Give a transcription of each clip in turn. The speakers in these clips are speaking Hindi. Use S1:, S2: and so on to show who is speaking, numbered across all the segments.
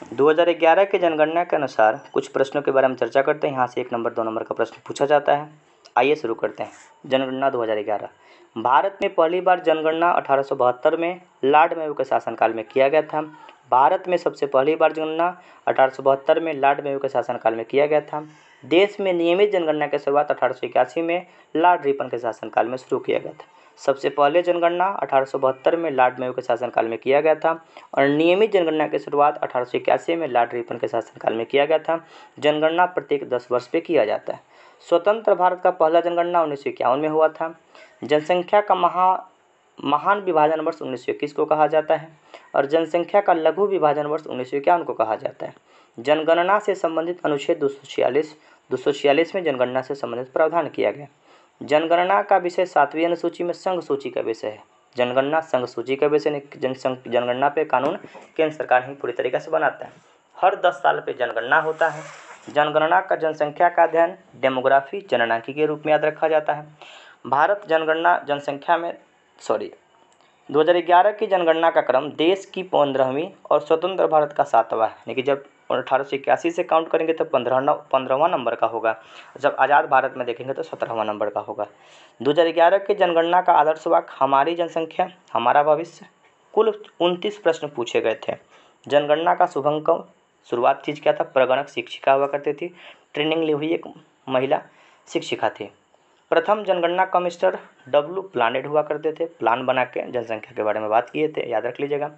S1: 2011 की जनगणना के अनुसार कुछ प्रश्नों के बारे में चर्चा करते हैं। यहाँ से 1 नंबर 2 नंबर का प्रश्न पूछा जाता है। आइए शुरू करते हैं। जनगणना 2011। भारत में पहली बार जनगणना 1872 में लॉर्ड मेयो के शासनकाल में किया गया था। भारत में सबसे पहली बार जनगणना 1872 में लॉर्ड मेयो के शासनकाल में किया गया था। देश में नियमित जनगणना की शुरुआत 1881 में लॉर्ड रिपन के शासनकाल में शुरू किया गया था। सबसे पहले जनगणना 1872 में लॉर्ड मेयो के शासनकाल में किया गया था और नियमित जनगणना की शुरुआत 1881 में लॉर्ड रिपन के शासनकाल में किया गया था। जनगणना प्रत्येक 10 वर्ष पे किया जाता है। स्वतंत्र भारत का पहला जनगणना 1951 में हुआ था। जनसंख्या का महान विभाजन वर्ष 1921 को कहा जाता है और जनसंख्या का लघु विभाजन वर्ष 1951 को कहा जाता है। जनगणना से संबंधित अनुच्छेद 246 में जनगणना से संबंधित प्रावधान किया गया। जनगणना का विषय 7वीं अनुसूची में संघ सूची का विषय है। जनगणना संघ सूची का विषय नहीं। जनगणना पे कानून केंद्र सरकार ही पूरी तरीके से बनाता है। हर 10 साल पे जनगणना होता है। जनगणना का जनसंख्या का अध्ययन डेमोग्राफी जननांकी के रूप में याद रखा जाता है। भारत जनगणना जनसंख्या में 2011 की जनगणना का क्रम देश की 15वीं और स्वतंत्र भारत का 7वां है। यानी कि जब 1881 से काउंट करेंगे तो 15वां नंबर का होगा। जब आज़ाद भारत में देखेंगे तो 17वां नंबर का होगा। 2011 की जनगणना का आदर्श वाक्य हमारी जनसंख्या हमारा भविष्य। कुल 29 प्रश्न पूछे गए थे। जनगणना का शुभारंभ शुरुआत चीज़ क्या था? प्रगणक शिक्षिका हुआ करती थी। ट्रेनिंग ली हुई एक महिला शिक्षिका थी। प्रथम जनगणना कमिश्नर डब्ल्यू प्लानेट हुआ करते थे। प्लान बना के जनसंख्या के बारे में बात किए थे, याद रख लीजिएगा।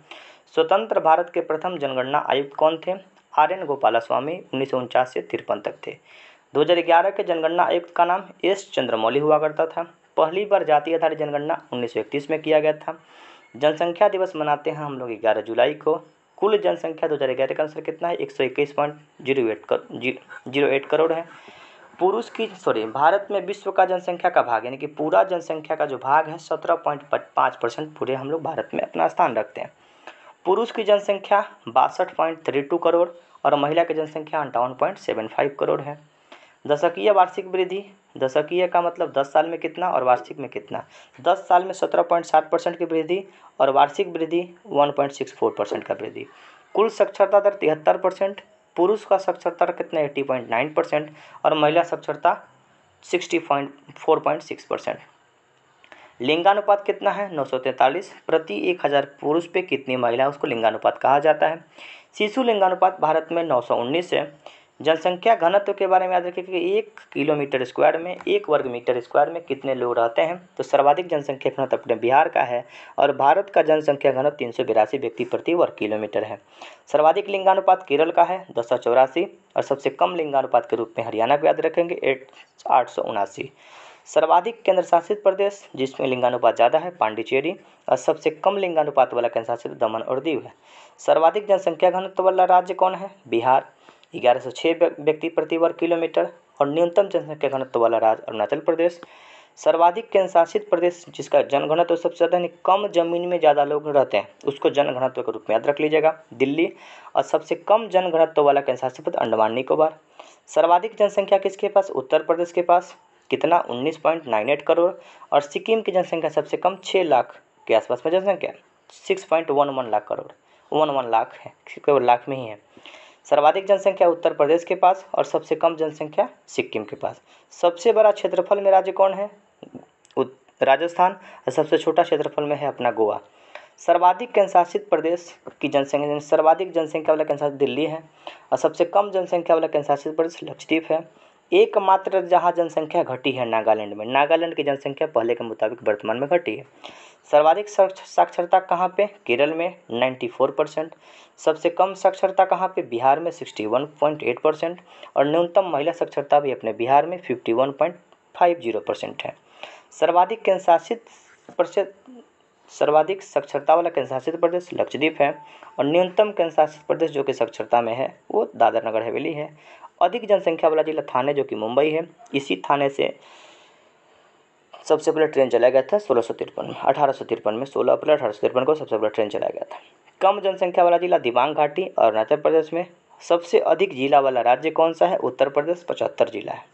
S1: स्वतंत्र भारत के प्रथम जनगणना आयुक्त कौन थे? RN गोपालास्वामी 1949 से 53 तक थे। 2011 के जनगणना आयुक्त का नाम S चंद्रमौली हुआ करता था। पहली बार जाति आधारित जनगणना 1931 में किया गया था। जनसंख्या दिवस मनाते हैं हम लोग 11 जुलाई को। कुल जनसंख्या 2011 के अनुसार कितना है? 121.08 करोड़ है। भारत में विश्व का जनसंख्या का भाग यानी कि पूरा जनसंख्या का जो भाग है 17.5% पूरे हम लोग भारत में अपना स्थान रखते हैं। पुरुष की जनसंख्या 62.32 करोड़ और महिला की जनसंख्या 58.75 करोड़ है। दशकीय वार्षिक वृद्धि, दशकीय का मतलब 10 साल में कितना और वार्षिक में कितना। 10 साल में 17.7% की वृद्धि और वार्षिक वृद्धि 1.64% का वृद्धि। कुल साक्षरता दर 73%। पुरुष का साक्षरता दर कितना? 80.9% और महिला साक्षरता 4.6%। लिंगानुपात कितना है? 943 प्रति 1000 पुरुष पे कितनी महिला, उसको लिंगानुपात कहा जाता है। शिशु लिंगानुपात भारत में 919 है। जनसंख्या घनत्व के बारे में याद रखिए कि 1 किलोमीटर स्क्वायर में 1 वर्ग मीटर स्क्वायर में कितने लोग रहते हैं। तो सर्वाधिक जनसंख्या घनत्व अपने बिहार का है और भारत का जनसंख्या घनत्व 382 व्यक्ति प्रति वर्ग किलोमीटर है। सर्वाधिक लिंगानुपात केरल का है 1084 और सबसे कम लिंगानुपात के रूप में हरियाणा को याद रखेंगे 879। सर्वाधिक केंद्र शासित प्रदेश जिसमें लिंगानुपात ज़्यादा है पांडिचेरी और सबसे कम लिंगानुपात वाला केंद्र शासित दमन और दीव है। सर्वाधिक जनसंख्या घनत्व वाला राज्य कौन है? बिहार 1106 व्यक्ति प्रति वर्ग किलोमीटर और न्यूनतम जनसंख्या घनत्व वाला राज्य अरुणाचल प्रदेश। सर्वाधिक केंद्र शासित प्रदेश जिसका जनघनत्व सबसे ज़्यादा यानी कम जमीन में ज़्यादा लोग रहते हैं उसको जनघनत्व के रूप में याद रख लीजिएगा दिल्ली और सबसे कम जनघनत्व वाला केंद्र शासित प्रदेश अंडमान निकोबार। सर्वाधिक जनसंख्या किसके पास? उत्तर प्रदेश के पास कितना? 19.98 करोड़ और सिक्किम की जनसंख्या सबसे कम 6 लाख के आसपास में जनसंख्या 6.11 लाख करोड़ 11 लाख है, केवल लाख में ही है। सर्वाधिक जनसंख्या उत्तर प्रदेश के पास और सबसे कम जनसंख्या सिक्किम के पास। सबसे बड़ा क्षेत्रफल में राज्य कौन है? राजस्थान और सबसे छोटा क्षेत्रफल में है अपना गोवा। सर्वाधिक केंद्र शासित प्रदेश की जनसंख्या सर्वाधिक जनसंख्या वाला केंद्र शासित दिल्ली है और सबसे कम जनसंख्या वाला केंद्र शासित प्रदेश लक्षद्वीप है। एकमात्र जहां जनसंख्या घटी है नागालैंड में। नागालैंड की जनसंख्या पहले के मुताबिक वर्तमान में घटी है। सर्वाधिक साक्षरता कहाँ पे? केरल में 94%। सबसे कम साक्षरता कहाँ पे? बिहार में 61.8% और न्यूनतम महिला साक्षरता भी अपने बिहार में 51.50% है। सर्वाधिक साक्षरता वाला केंद्र शासित प्रदेश लक्षद्वीप है और न्यूनतम केंद्र शासित प्रदेश जो कि साक्षरता में है वो दादर नगर हवेली है। अधिक जनसंख्या वाला जिला थाने जो कि मुंबई है। इसी थाने से सबसे पहले ट्रेन चलाया गया था 1853 में 16 अप्रैल 1853 को सबसे पहले ट्रेन चलाया गया था। कम जनसंख्या वाला जिला दिबांग घाटी और अरुणाचल प्रदेश में। सबसे अधिक जिला वाला राज्य कौन सा है? उत्तर प्रदेश 75 जिला है।